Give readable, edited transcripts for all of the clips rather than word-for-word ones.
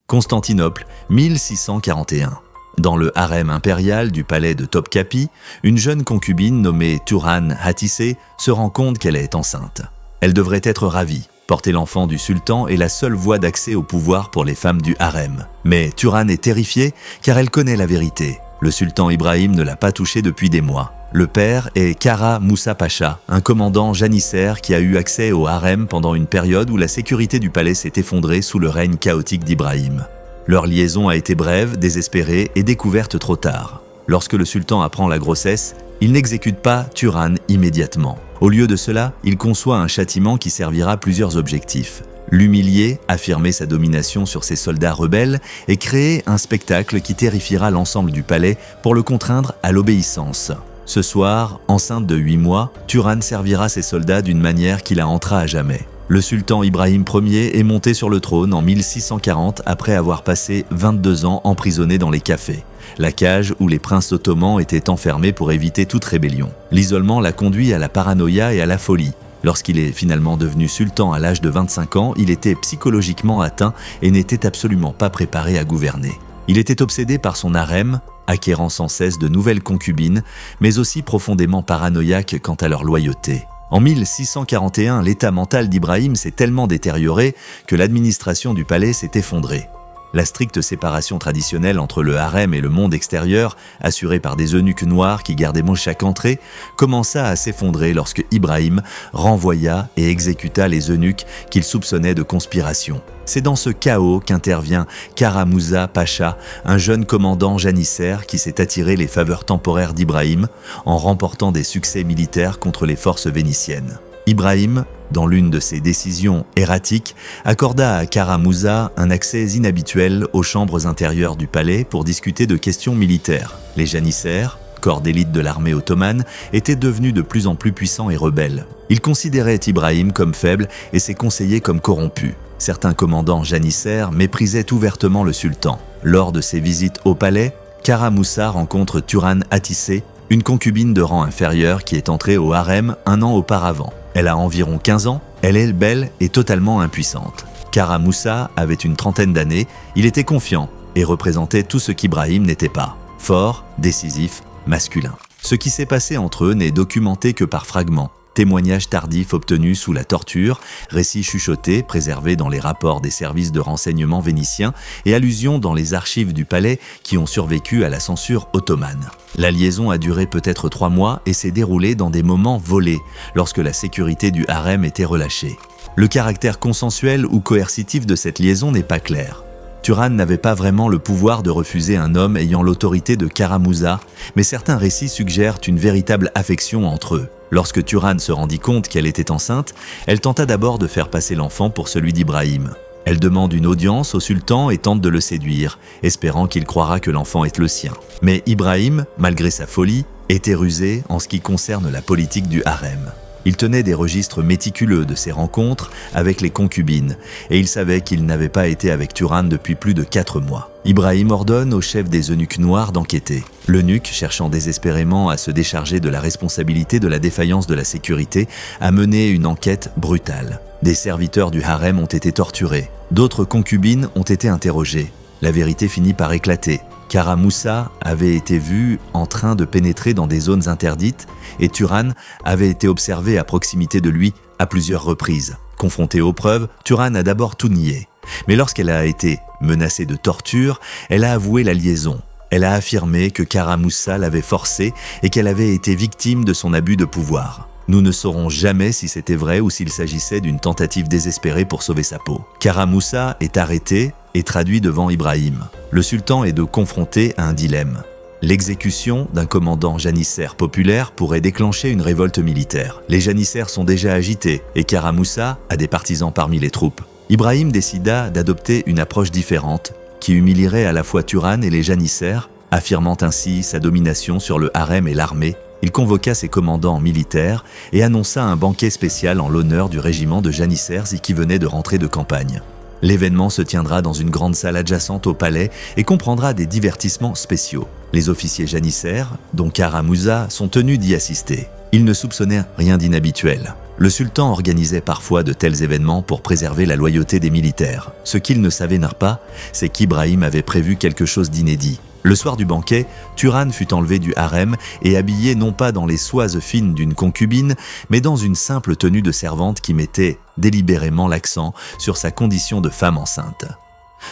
Constantinople, 1641. Dans le harem impérial du palais de Topkapi, une jeune concubine nommée Turan Hatise se rend compte qu'elle est enceinte. Elle devrait être ravie. Porter l'enfant du sultan est la seule voie d'accès au pouvoir pour les femmes du harem. Mais Turan est terrifiée car elle connaît la vérité. Le sultan Ibrahim ne l'a pas touchée depuis des mois. Le père est Kara Moussa Pacha, un commandant janissaire qui a eu accès au harem pendant une période où la sécurité du palais s'est effondrée sous le règne chaotique d'Ibrahim. Leur liaison a été brève, désespérée et découverte trop tard. Lorsque le sultan apprend la grossesse, il n'exécute pas Turan immédiatement. Au lieu de cela, il conçoit un châtiment qui servira plusieurs objectifs. L'humilier, affirmer sa domination sur ses soldats rebelles et créer un spectacle qui terrifiera l'ensemble du palais pour le contraindre à l'obéissance. Ce soir, enceinte de 8 mois, Turan servira ses soldats d'une manière qui la hantera à jamais. Le sultan Ibrahim Ier est monté sur le trône en 1640 après avoir passé 22 ans emprisonné dans les cafés, la cage où les princes ottomans étaient enfermés pour éviter toute rébellion. L'isolement l'a conduit à la paranoïa et à la folie. Lorsqu'il est finalement devenu sultan à l'âge de 25 ans, il était psychologiquement atteint et n'était absolument pas préparé à gouverner. Il était obsédé par son harem, acquérant sans cesse de nouvelles concubines, mais aussi profondément paranoïaque quant à leur loyauté. En 1641, l'état mental d'Ibrahim s'est tellement détérioré que l'administration du palais s'est effondrée. La stricte séparation traditionnelle entre le harem et le monde extérieur, assurée par des eunuques noirs qui gardaient chaque entrée, commença à s'effondrer lorsque Ibrahim renvoya et exécuta les eunuques qu'il soupçonnait de conspiration. C'est dans ce chaos qu'intervient Kara Moussa Pacha, un jeune commandant janissaire qui s'est attiré les faveurs temporaires d'Ibrahim en remportant des succès militaires contre les forces vénitiennes. Ibrahim, dans l'une de ses décisions erratiques, accorda à Kara Moussa un accès inhabituel aux chambres intérieures du palais pour discuter de questions militaires. Les janissaires, corps d'élite de l'armée ottomane, étaient devenus de plus en plus puissants et rebelles. Ils considéraient Ibrahim comme faible et ses conseillers comme corrompus. Certains commandants janissaires méprisaient ouvertement le sultan. Lors de ses visites au palais, Kara Moussa rencontre Turan Hatise, une concubine de rang inférieur qui est entrée au harem un an auparavant. Elle a environ 15 ans, elle est belle et totalement impuissante. Kara Moussa avait une trentaine d'années, il était confiant et représentait tout ce qu'Ibrahim n'était pas. Fort, décisif, masculin. Ce qui s'est passé entre eux n'est documenté que par fragments. Témoignages tardifs obtenus sous la torture, récits chuchotés préservés dans les rapports des services de renseignement vénitiens et allusions dans les archives du palais qui ont survécu à la censure ottomane. La liaison a duré peut-être 3 mois et s'est déroulée dans des moments volés, lorsque la sécurité du harem était relâchée. Le caractère consensuel ou coercitif de cette liaison n'est pas clair. Turan n'avait pas vraiment le pouvoir de refuser un homme ayant l'autorité de Kara Moussa, mais certains récits suggèrent une véritable affection entre eux. Lorsque Turan se rendit compte qu'elle était enceinte, elle tenta d'abord de faire passer l'enfant pour celui d'Ibrahim. Elle demande une audience au sultan et tente de le séduire, espérant qu'il croira que l'enfant est le sien. Mais Ibrahim, malgré sa folie, était rusé en ce qui concerne la politique du harem. Il tenait des registres méticuleux de ses rencontres avec les concubines et il savait qu'il n'avait pas été avec Turan depuis plus de 4 mois. Ibrahim ordonne au chef des eunuques noirs d'enquêter. L'eunuque, cherchant désespérément à se décharger de la responsabilité de la défaillance de la sécurité, a mené une enquête brutale. Des serviteurs du harem ont été torturés. D'autres concubines ont été interrogées. La vérité finit par éclater. Kara Moussa avait été vu en train de pénétrer dans des zones interdites et Turan avait été observé à proximité de lui à plusieurs reprises. Confrontée aux preuves, Turan a d'abord tout nié. Mais lorsqu'elle a été menacée de torture, elle a avoué la liaison. Elle a affirmé que Kara Moussa l'avait forcée et qu'elle avait été victime de son abus de pouvoir. Nous ne saurons jamais si c'était vrai ou s'il s'agissait d'une tentative désespérée pour sauver sa peau. Kara Moussa est arrêté et traduit devant Ibrahim. Le sultan est donc confronté à un dilemme. L'exécution d'un commandant janissaire populaire pourrait déclencher une révolte militaire. Les janissaires sont déjà agités et Kara Moussa a des partisans parmi les troupes. Ibrahim décida d'adopter une approche différente qui humilierait à la fois Turan et les janissaires, affirmant ainsi sa domination sur le harem et l'armée. Il convoqua ses commandants militaires et annonça un banquet spécial en l'honneur du régiment de janissaires qui venait de rentrer de campagne. L'événement se tiendra dans une grande salle adjacente au palais et comprendra des divertissements spéciaux. Les officiers janissaires, dont Kara Moussa, sont tenus d'y assister. Il ne soupçonnait rien d'inhabituel. Le sultan organisait parfois de tels événements pour préserver la loyauté des militaires. Ce qu'il ne savait pas, c'est qu'Ibrahim avait prévu quelque chose d'inédit. Le soir du banquet, Turan fut enlevé du harem et habillé non pas dans les soies fines d'une concubine, mais dans une simple tenue de servante qui mettait délibérément l'accent sur sa condition de femme enceinte.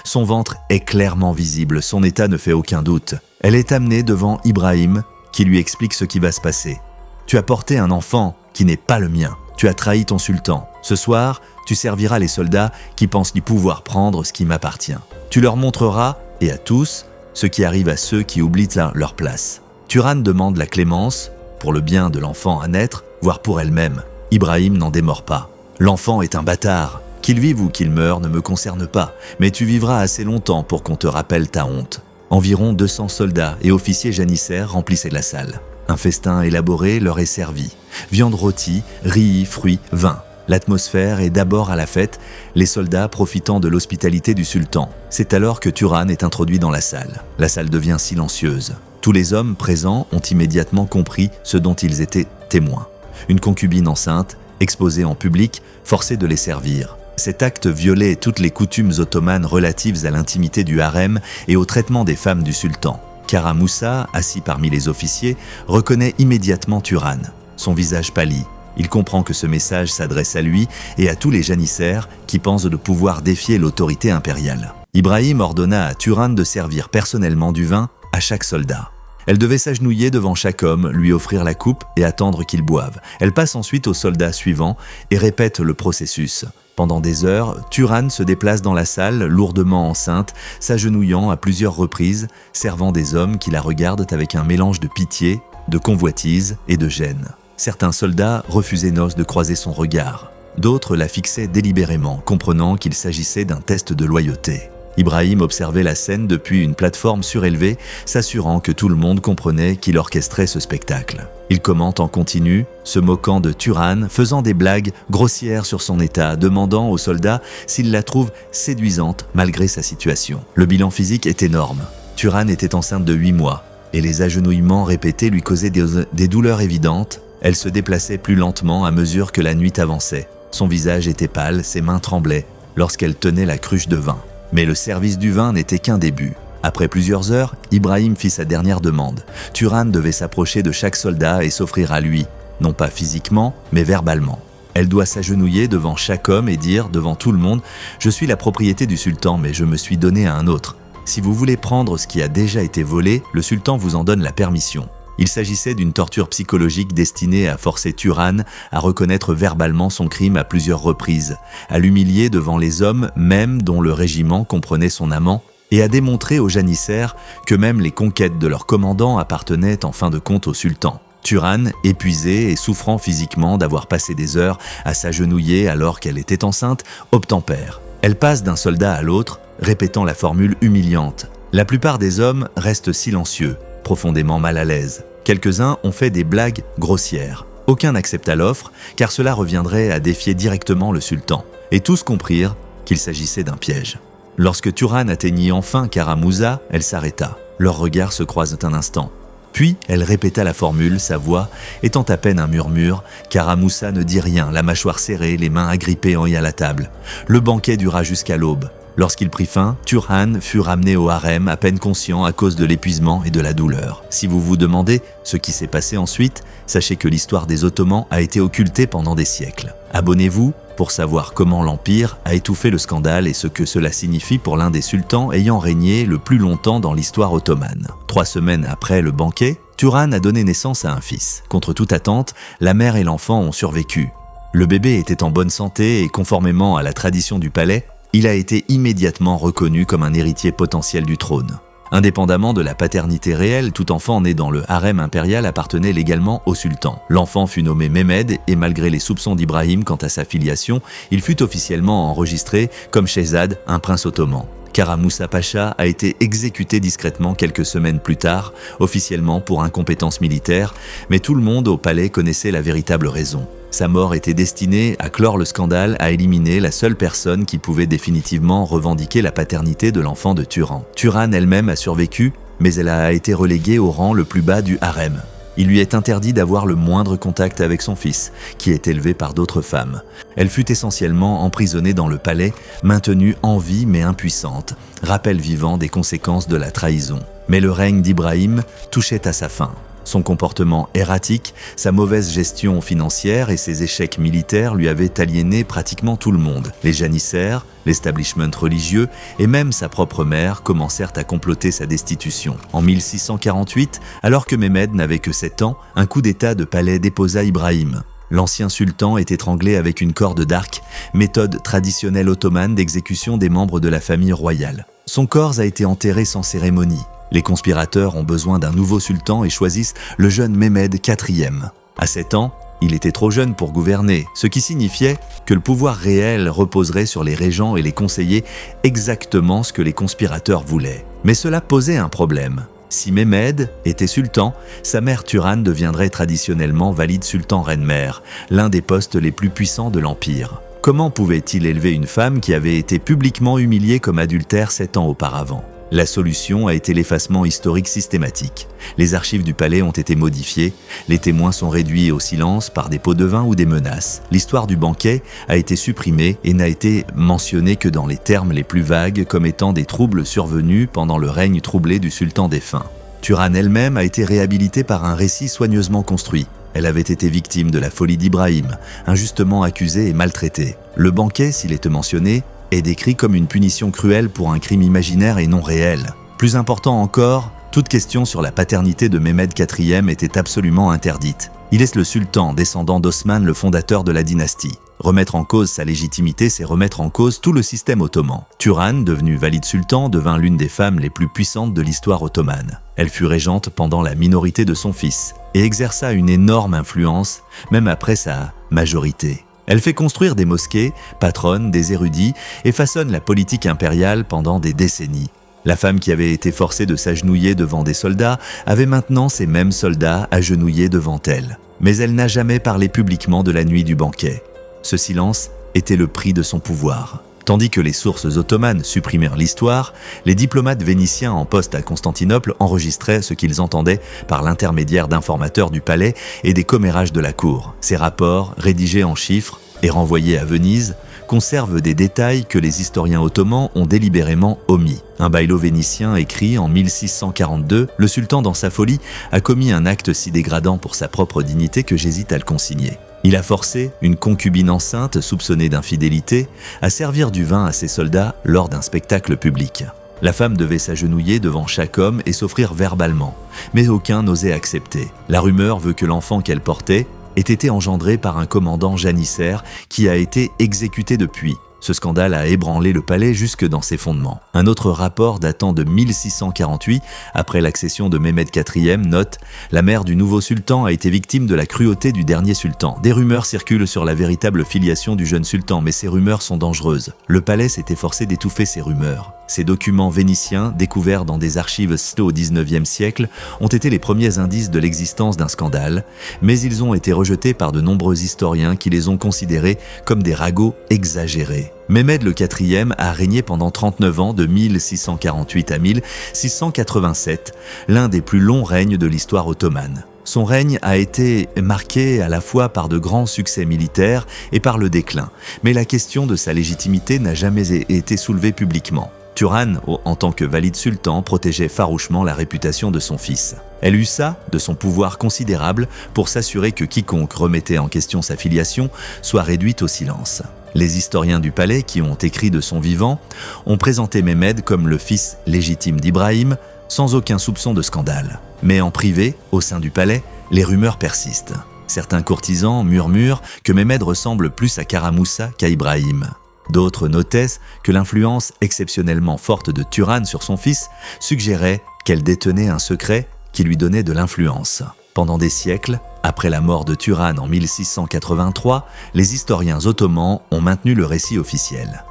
Son ventre est clairement visible, son état ne fait aucun doute. Elle est amenée devant Ibrahim, qui lui explique ce qui va se passer. « Tu as porté un enfant qui n'est pas le mien. Tu as trahi ton sultan. Ce soir, tu serviras les soldats qui pensent y pouvoir prendre ce qui m'appartient. Tu leur montreras, et à tous, ce qui arrive à ceux qui oublient leur place. » Turan demande la clémence, pour le bien de l'enfant à naître, voire pour elle-même. Ibrahim n'en démord pas. « L'enfant est un bâtard. Qu'il vive ou qu'il meure ne me concerne pas, mais tu vivras assez longtemps pour qu'on te rappelle ta honte. » Environ 200 soldats et officiers janissaires remplissaient la salle. Un festin élaboré leur est servi. Viande rôtie, riz, fruits, vin. L'atmosphère est d'abord à la fête, les soldats profitant de l'hospitalité du sultan. C'est alors que Turan est introduit dans la salle. La salle devient silencieuse. Tous les hommes présents ont immédiatement compris ce dont ils étaient témoins. Une concubine enceinte, exposée en public, forcée de les servir. Cet acte violait toutes les coutumes ottomanes relatives à l'intimité du harem et au traitement des femmes du sultan. Kara Moussa, assis parmi les officiers, reconnaît immédiatement Turan. Son visage pâlit. Il comprend que ce message s'adresse à lui et à tous les janissaires qui pensent de pouvoir défier l'autorité impériale. Ibrahim ordonna à Turan de servir personnellement du vin à chaque soldat. Elle devait s'agenouiller devant chaque homme, lui offrir la coupe et attendre qu'il boive. Elle passe ensuite au soldat suivant et répète le processus. Pendant des heures, Turan se déplace dans la salle, lourdement enceinte, s'agenouillant à plusieurs reprises, servant des hommes qui la regardent avec un mélange de pitié, de convoitise et de gêne. Certains soldats refusaient noce de croiser son regard. D'autres la fixaient délibérément, comprenant qu'il s'agissait d'un test de loyauté. Ibrahim observait la scène depuis une plateforme surélevée, s'assurant que tout le monde comprenait qu'il orchestrait ce spectacle. Il commente en continu, se moquant de Turan, faisant des blagues grossières sur son état, demandant aux soldats s'ils la trouvent séduisante malgré sa situation. Le bilan physique est énorme. Turan était enceinte de 8 mois, et les agenouillements répétés lui causaient des douleurs évidentes. Elle se déplaçait plus lentement à mesure que la nuit avançait. Son visage était pâle, ses mains tremblaient lorsqu'elle tenait la cruche de vin. Mais le service du vin n'était qu'un début. Après plusieurs heures, Ibrahim fit sa dernière demande. Turan devait s'approcher de chaque soldat et s'offrir à lui, non pas physiquement, mais verbalement. Elle doit s'agenouiller devant chaque homme et dire devant tout le monde « Je suis la propriété du sultan, mais je me suis donné à un autre. Si vous voulez prendre ce qui a déjà été volé, le sultan vous en donne la permission. » Il s'agissait d'une torture psychologique destinée à forcer Turan à reconnaître verbalement son crime à plusieurs reprises, à l'humilier devant les hommes même dont le régiment comprenait son amant, et à démontrer aux janissaires que même les conquêtes de leur commandant appartenaient en fin de compte au sultan. Turan, épuisée et souffrant physiquement d'avoir passé des heures à s'agenouiller alors qu'elle était enceinte, obtempère. Elle passe d'un soldat à l'autre, répétant la formule humiliante. La plupart des hommes restent silencieux, profondément mal à l'aise. Quelques-uns ont fait des blagues grossières. Aucun n'accepta l'offre, car cela reviendrait à défier directement le sultan. Et tous comprirent qu'il s'agissait d'un piège. Lorsque Turan atteignit enfin Kara Moussa, elle s'arrêta. Leurs regards se croisent un instant. Puis, elle répéta la formule, sa voix étant à peine un murmure. Kara Moussa ne dit rien, la mâchoire serrée, les mains agrippées en y à la table. Le banquet dura jusqu'à l'aube. Lorsqu'il prit fin, Turan fut ramené au harem à peine conscient à cause de l'épuisement et de la douleur. Si vous vous demandez ce qui s'est passé ensuite, sachez que l'histoire des Ottomans a été occultée pendant des siècles. Abonnez-vous pour savoir comment l'Empire a étouffé le scandale et ce que cela signifie pour l'un des sultans ayant régné le plus longtemps dans l'histoire ottomane. 3 semaines après le banquet, Turan a donné naissance à un fils. Contre toute attente, la mère et l'enfant ont survécu. Le bébé était en bonne santé et conformément à la tradition du palais, il a été immédiatement reconnu comme un héritier potentiel du trône. Indépendamment de la paternité réelle, tout enfant né dans le harem impérial appartenait légalement au sultan. L'enfant fut nommé Mehmed et malgré les soupçons d'Ibrahim quant à sa filiation, il fut officiellement enregistré comme Shehzad, un prince ottoman. Kara Moussa Pacha a été exécuté discrètement quelques semaines plus tard, officiellement pour incompétence militaire, mais tout le monde au palais connaissait la véritable raison. Sa mort était destinée à clore le scandale, à éliminer la seule personne qui pouvait définitivement revendiquer la paternité de l'enfant de Turan. Turan elle-même a survécu, mais elle a été reléguée au rang le plus bas du harem. Il lui est interdit d'avoir le moindre contact avec son fils, qui est élevé par d'autres femmes. Elle fut essentiellement emprisonnée dans le palais, maintenue en vie mais impuissante, rappel vivant des conséquences de la trahison. Mais le règne d'Ibrahim touchait à sa fin. Son comportement erratique, sa mauvaise gestion financière et ses échecs militaires lui avaient aliéné pratiquement tout le monde. Les janissaires, l'establishment religieux et même sa propre mère commencèrent à comploter sa destitution. En 1648, alors que Mehmed n'avait que 7 ans, un coup d'état de palais déposa Ibrahim. L'ancien sultan est étranglé avec une corde d'arc, méthode traditionnelle ottomane d'exécution des membres de la famille royale. Son corps a été enterré sans cérémonie. Les conspirateurs ont besoin d'un nouveau sultan et choisissent le jeune Mehmed IV. À 7 ans, il était trop jeune pour gouverner, ce qui signifiait que le pouvoir réel reposerait sur les régents et les conseillers, exactement ce que les conspirateurs voulaient. Mais cela posait un problème. Si Mehmed était sultan, sa mère Turan deviendrait traditionnellement valide sultan reine-mère, l'un des postes les plus puissants de l'Empire. Comment pouvait-il élever une femme qui avait été publiquement humiliée comme adultère 7 ans auparavant ? La solution a été l'effacement historique systématique. Les archives du palais ont été modifiées, les témoins sont réduits au silence par des pots de vin ou des menaces. L'histoire du banquet a été supprimée et n'a été mentionnée que dans les termes les plus vagues comme étant des troubles survenus pendant le règne troublé du sultan défunt. Turan elle-même a été réhabilitée par un récit soigneusement construit. Elle avait été victime de la folie d'Ibrahim, injustement accusée et maltraitée. Le banquet, s'il est mentionné, est décrit comme une punition cruelle pour un crime imaginaire et non réel. Plus important encore, toute question sur la paternité de Mehmed IV était absolument interdite. Il est le sultan, descendant d'Osman, le fondateur de la dynastie. Remettre en cause sa légitimité, c'est remettre en cause tout le système ottoman. Turan, devenue valide sultan, devint l'une des femmes les plus puissantes de l'histoire ottomane. Elle fut régente pendant la minorité de son fils et exerça une énorme influence, même après sa majorité. Elle fait construire des mosquées, patronne des érudits et façonne la politique impériale pendant des décennies. La femme qui avait été forcée de s'agenouiller devant des soldats avait maintenant ces mêmes soldats agenouillés devant elle. Mais elle n'a jamais parlé publiquement de la nuit du banquet. Ce silence était le prix de son pouvoir. Tandis que les sources ottomanes supprimèrent l'histoire, les diplomates vénitiens en poste à Constantinople enregistraient ce qu'ils entendaient par l'intermédiaire d'informateurs du palais et des commérages de la cour. Ces rapports, rédigés en chiffres et renvoyés à Venise, conservent des détails que les historiens ottomans ont délibérément omis. Un baïlo vénitien écrit en 1642, le sultan dans sa folie a commis un acte si dégradant pour sa propre dignité que j'hésite à le consigner. Il a forcé une concubine enceinte soupçonnée d'infidélité à servir du vin à ses soldats lors d'un spectacle public. La femme devait s'agenouiller devant chaque homme et s'offrir verbalement, mais aucun n'osait accepter. La rumeur veut que l'enfant qu'elle portait ait été engendré par un commandant janissaire qui a été exécuté depuis. Ce scandale a ébranlé le palais jusque dans ses fondements. Un autre rapport datant de 1648, après l'accession de Mehmed IV, note « La mère du nouveau sultan a été victime de la cruauté du dernier sultan. Des rumeurs circulent sur la véritable filiation du jeune sultan, mais ces rumeurs sont dangereuses. Le palais s'est efforcé d'étouffer ces rumeurs. Ces documents vénitiens, découverts dans des archives au XIXe siècle, ont été les premiers indices de l'existence d'un scandale, mais ils ont été rejetés par de nombreux historiens qui les ont considérés comme des ragots exagérés. Mehmed IV a régné pendant 39 ans, de 1648 à 1687, l'un des plus longs règnes de l'histoire ottomane. Son règne a été marqué à la fois par de grands succès militaires et par le déclin, mais la question de sa légitimité n'a jamais été soulevée publiquement. Turan, en tant que valide sultan, protégeait farouchement la réputation de son fils. Elle usa de son pouvoir considérable pour s'assurer que quiconque remettait en question sa filiation soit réduite au silence. Les historiens du palais, qui ont écrit de son vivant, ont présenté Mehmed comme le fils légitime d'Ibrahim, sans aucun soupçon de scandale. Mais en privé, au sein du palais, les rumeurs persistent. Certains courtisans murmurent que Mehmed ressemble plus à Karamoussa qu'à Ibrahim. D'autres notaient que l'influence exceptionnellement forte de Turan sur son fils suggérait qu'elle détenait un secret qui lui donnait de l'influence. Pendant des siècles, après la mort de Turan en 1683, les historiens ottomans ont maintenu le récit officiel.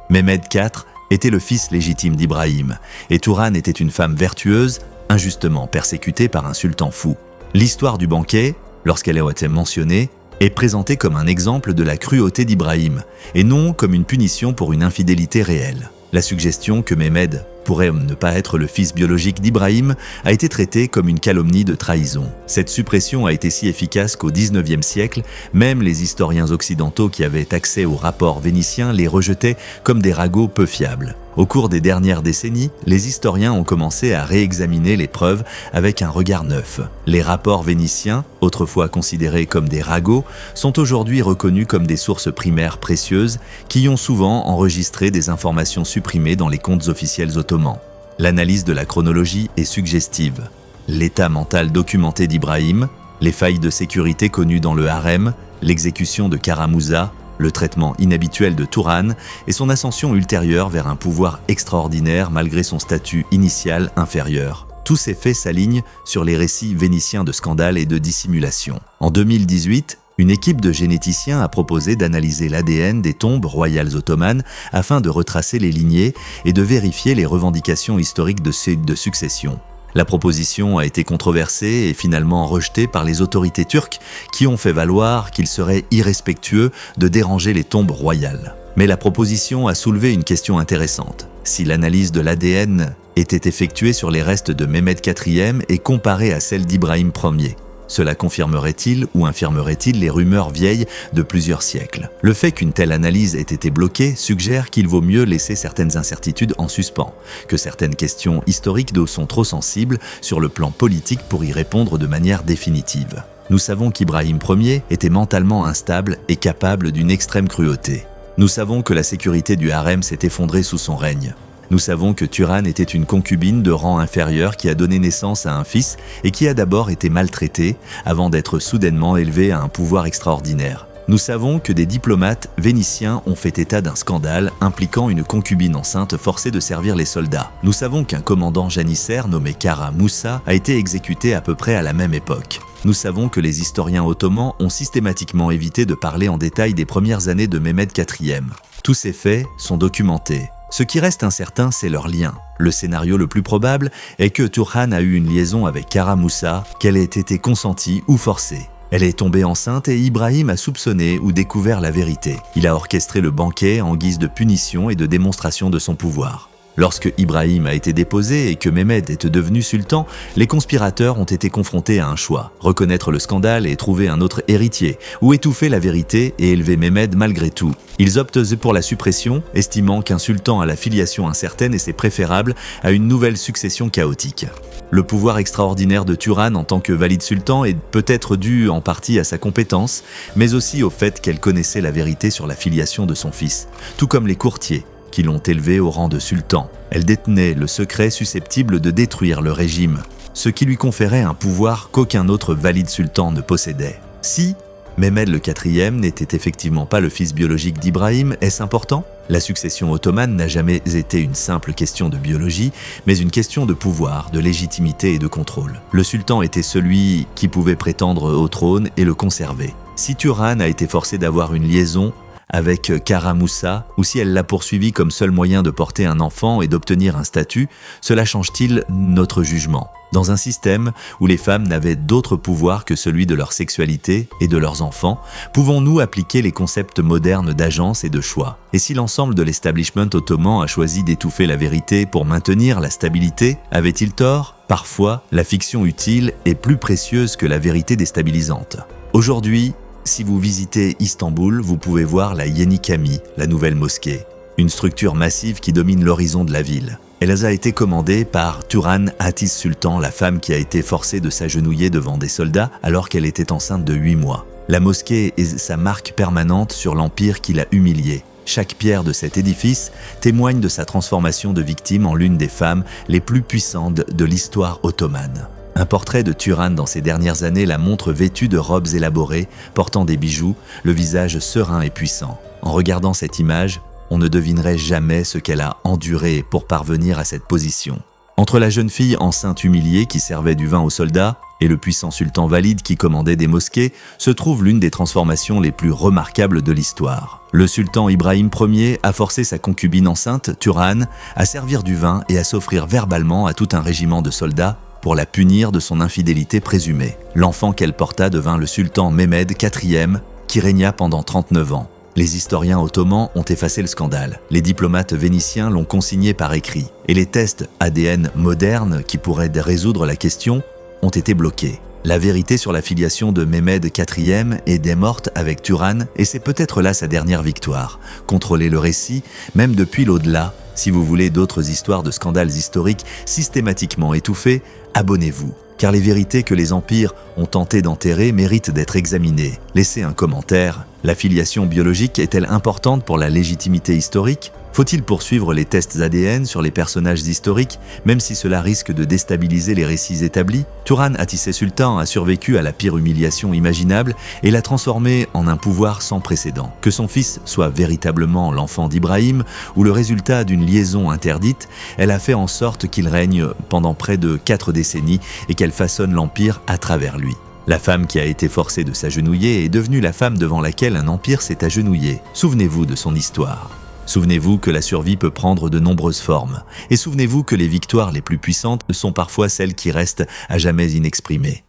Mehmed IV était le fils légitime d'Ibrahim, et Turan était une femme vertueuse, injustement persécutée par un sultan fou. L'histoire du banquet, lorsqu'elle a été mentionnée, est présentée comme un exemple de la cruauté d'Ibrahim, et non comme une punition pour une infidélité réelle. La suggestion que Mehmed pourrait ne pas être le fils biologique d'Ibrahim, a été traité comme une calomnie de trahison. Cette suppression a été si efficace qu'au XIXe siècle, même les historiens occidentaux qui avaient accès aux rapports vénitiens les rejetaient comme des ragots peu fiables. Au cours des dernières décennies, les historiens ont commencé à réexaminer les preuves avec un regard neuf. Les rapports vénitiens, autrefois considérés comme des ragots, sont aujourd'hui reconnus comme des sources primaires précieuses qui ont souvent enregistré des informations supprimées dans les comptes officiels ottomans. L'analyse de la chronologie est suggestive. L'état mental documenté d'Ibrahim, les failles de sécurité connues dans le harem, l'exécution de Kara Mouza, le traitement inhabituel de Turan et son ascension ultérieure vers un pouvoir extraordinaire malgré son statut initial inférieur. Tous ces faits s'alignent sur les récits vénitiens de scandale et de dissimulation. En 2018, une équipe de généticiens a proposé d'analyser l'ADN des tombes royales ottomanes afin de retracer les lignées et de vérifier les revendications historiques de succession. La proposition a été controversée et finalement rejetée par les autorités turques qui ont fait valoir qu'il serait irrespectueux de déranger les tombes royales. Mais la proposition a soulevé une question intéressante. Si l'analyse de l'ADN était effectuée sur les restes de Mehmed IV et comparée à celle d'Ibrahim Ier, cela confirmerait-il ou infirmerait-il les rumeurs vieilles de plusieurs siècles? Le fait qu'une telle analyse ait été bloquée suggère qu'il vaut mieux laisser certaines incertitudes en suspens, que certaines questions historiques sont trop sensibles sur le plan politique pour y répondre de manière définitive. Nous savons qu'Ibrahim Ier était mentalement instable et capable d'une extrême cruauté. Nous savons que la sécurité du harem s'est effondrée sous son règne. Nous savons que Turan était une concubine de rang inférieur qui a donné naissance à un fils et qui a d'abord été maltraitée avant d'être soudainement élevée à un pouvoir extraordinaire. Nous savons que des diplomates vénitiens ont fait état d'un scandale impliquant une concubine enceinte forcée de servir les soldats. Nous savons qu'un commandant janissaire nommé Kara Moussa a été exécuté à peu près à la même époque. Nous savons que les historiens ottomans ont systématiquement évité de parler en détail des premières années de Mehmed IV. Tous ces faits sont documentés. Ce qui reste incertain, c'est leur lien. Le scénario le plus probable est que Turhan a eu une liaison avec Kara Moussa, qu'elle ait été consentie ou forcée. Elle est tombée enceinte et Ibrahim a soupçonné ou découvert la vérité. Il a orchestré le banquet en guise de punition et de démonstration de son pouvoir. Lorsque Ibrahim a été déposé et que Mehmed est devenu sultan, les conspirateurs ont été confrontés à un choix: reconnaître le scandale et trouver un autre héritier, ou étouffer la vérité et élever Mehmed malgré tout. Ils optent pour la suppression, estimant qu'un sultan à la filiation incertaine était préférable à une nouvelle succession chaotique. Le pouvoir extraordinaire de Turan en tant que valide sultan est peut-être dû en partie à sa compétence, mais aussi au fait qu'elle connaissait la vérité sur la filiation de son fils, tout comme les courtiers qui l'ont élevé au rang de sultan. Elle détenait le secret susceptible de détruire le régime, ce qui lui conférait un pouvoir qu'aucun autre valide sultan ne possédait. Si Mehmed IV n'était effectivement pas le fils biologique d'Ibrahim, est-ce important? La succession ottomane n'a jamais été une simple question de biologie, mais une question de pouvoir, de légitimité et de contrôle. Le sultan était celui qui pouvait prétendre au trône et le conserver. Si Turan a été forcé d'avoir une liaison avec Kara Moussa, ou si elle l'a poursuivi comme seul moyen de porter un enfant et d'obtenir un statut, cela change-t-il notre jugement? Dans un système où les femmes n'avaient d'autre pouvoir que celui de leur sexualité et de leurs enfants, pouvons-nous appliquer les concepts modernes d'agence et de choix? Et si l'ensemble de l'establishment ottoman a choisi d'étouffer la vérité pour maintenir la stabilité, avait-il tort? Parfois, la fiction utile est plus précieuse que la vérité déstabilisante. Aujourd'hui, si vous visitez Istanbul, vous pouvez voir la Yeni Cami, la nouvelle mosquée, une structure massive qui domine l'horizon de la ville. Elle a été commandée par Turan Hatice Sultan, la femme qui a été forcée de s'agenouiller devant des soldats alors qu'elle était enceinte de 8 mois. La mosquée est sa marque permanente sur l'empire qui l'a humiliée. Chaque pierre de cet édifice témoigne de sa transformation de victime en l'une des femmes les plus puissantes de l'histoire ottomane. Un portrait de Turan dans ses dernières années la montre vêtue de robes élaborées, portant des bijoux, le visage serein et puissant. En regardant cette image, on ne devinerait jamais ce qu'elle a enduré pour parvenir à cette position. Entre la jeune fille enceinte humiliée qui servait du vin aux soldats et le puissant sultan valide qui commandait des mosquées, se trouve l'une des transformations les plus remarquables de l'histoire. Le sultan Ibrahim Ier a forcé sa concubine enceinte, Turan, à servir du vin et à s'offrir verbalement à tout un régiment de soldats pour la punir de son infidélité présumée. L'enfant qu'elle porta devint le sultan Mehmed IV, qui régna pendant 39 ans. Les historiens ottomans ont effacé le scandale. Les diplomates vénitiens l'ont consigné par écrit. Et les tests ADN modernes qui pourraient résoudre la question ont été bloqués. La vérité sur la filiation de Mehmed IV est démorte avec Turan et c'est peut-être là sa dernière victoire. Contrôlez le récit, même depuis l'au-delà. Si vous voulez d'autres histoires de scandales historiques systématiquement étouffés, abonnez-vous. Car les vérités que les empires ont tenté d'enterrer méritent d'être examinées. Laissez un commentaire. La filiation biologique est-elle importante pour la légitimité historique ? Faut-il poursuivre les tests ADN sur les personnages historiques, même si cela risque de déstabiliser les récits établis ? Turan Hatissé Sultan a survécu à la pire humiliation imaginable et l'a transformé en un pouvoir sans précédent. Que son fils soit véritablement l'enfant d'Ibrahim ou le résultat d'une liaison interdite, elle a fait en sorte qu'il règne pendant près de 4 décennies et qu'elle façonne l'empire à travers lui. La femme qui a été forcée de s'agenouiller est devenue la femme devant laquelle un empire s'est agenouillé. Souvenez-vous de son histoire. Souvenez-vous que la survie peut prendre de nombreuses formes. Et souvenez-vous que les victoires les plus puissantes sont parfois celles qui restent à jamais inexprimées.